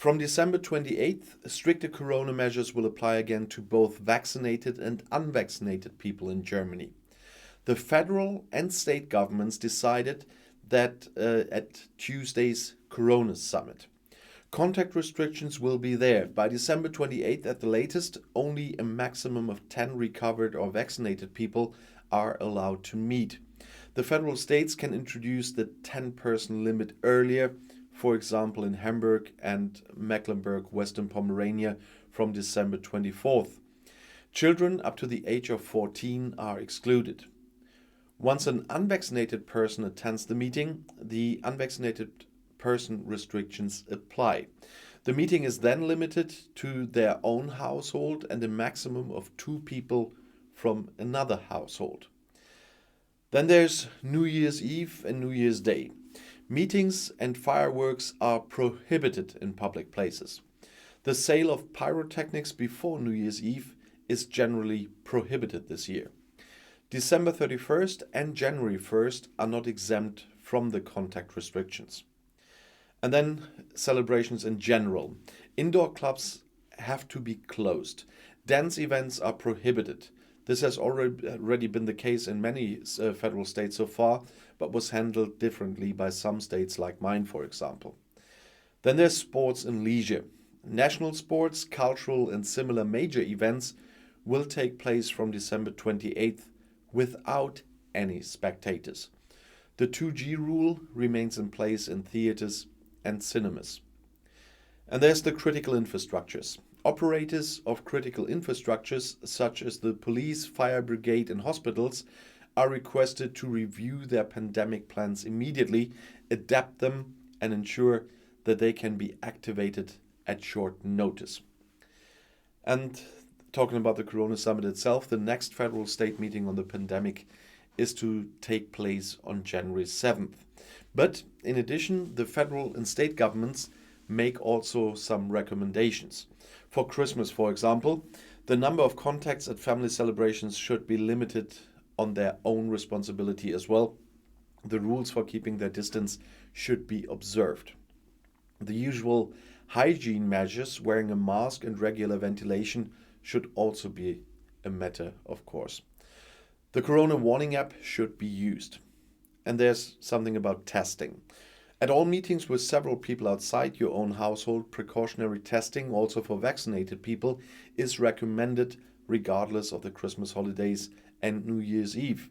From December 28th, stricter corona measures will apply again to both vaccinated and unvaccinated people in Germany. The federal and state governments decided that at Tuesday's Corona Summit. Contact restrictions will be there. By December 28th at the latest, only a maximum of 10 recovered or vaccinated people are allowed to meet. The federal states can introduce the 10-person limit earlier, for example in Hamburg and Mecklenburg, Western Pomerania from December 24th. Children up to the age of 14 are excluded. Once an unvaccinated person attends the meeting, the unvaccinated person restrictions apply. The meeting is then limited to their own household and a maximum of 2 people from another household. Then there's New Year's Eve and New Year's Day. Meetings and fireworks are prohibited in public places. The sale of pyrotechnics before New Year's Eve is generally prohibited this year. December 31st and January 1st are not exempt from the contact restrictions. And then celebrations in general. Indoor clubs have to be closed. Dance events are prohibited. This has already been the case in many federal states so far, but was handled differently by some states like mine, for example. Then there's sports and leisure. National sports, cultural and similar major events will take place from December 28th without any spectators. The 2G rule remains in place in theaters and cinemas. And there's the critical infrastructures. Operators of critical infrastructures, such as the police, fire brigade and hospitals, are requested to review their pandemic plans immediately, adapt them and ensure that they can be activated at short notice. And talking about the Corona Summit itself, the next federal state meeting on the pandemic is to take place on January 7th. But in addition, the federal and state governments make also some recommendations. For Christmas, for example, the number of contacts at family celebrations should be limited on their own responsibility as well. The rules for keeping their distance should be observed. The usual hygiene measures, wearing a mask and regular ventilation, should also be a matter, of course. The Corona Warning app should be used. And there's something about testing. At all meetings with several people outside your own household, precautionary testing, also for vaccinated people, is recommended regardless of the Christmas holidays and New Year's Eve.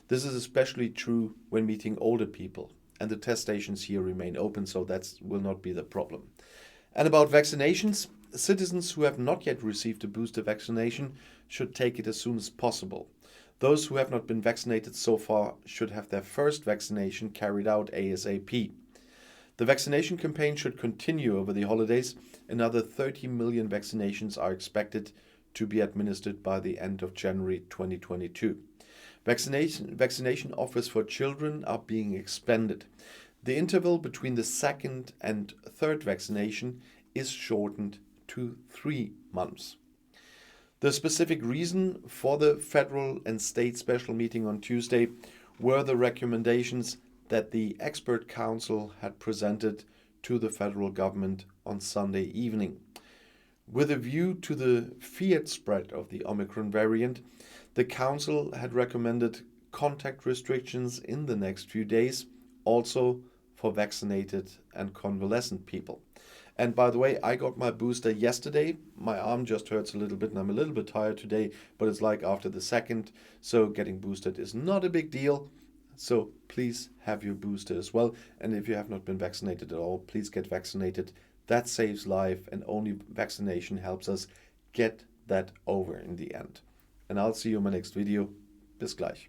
This is especially true when meeting older people, and the test stations here remain open, so that will not be the problem. And about vaccinations, citizens who have not yet received a booster vaccination should take it as soon as possible. Those who have not been vaccinated so far should have their first vaccination carried out ASAP. The vaccination campaign should continue over the holidays. Another 30 million vaccinations are expected to be administered by the end of January 2022. Vaccination offers for children are being expanded. The interval between the second and third vaccination is shortened to 3 months. The specific reason for the federal and state special meeting on Tuesday were the recommendations that the expert council had presented to the federal government on Sunday evening. With a view to the feared spread of the Omicron variant, the council had recommended contact restrictions in the next few days, also for vaccinated and convalescent people. And by the way, I got my booster yesterday. My arm just hurts a little bit and I'm a little bit tired today, but it's like after the second. So getting boosted is not a big deal. So please have your booster as well. And if you have not been vaccinated at all, please get vaccinated. That saves life, and only vaccination helps us get that over in the end. And I'll see you in my next video. Bis gleich.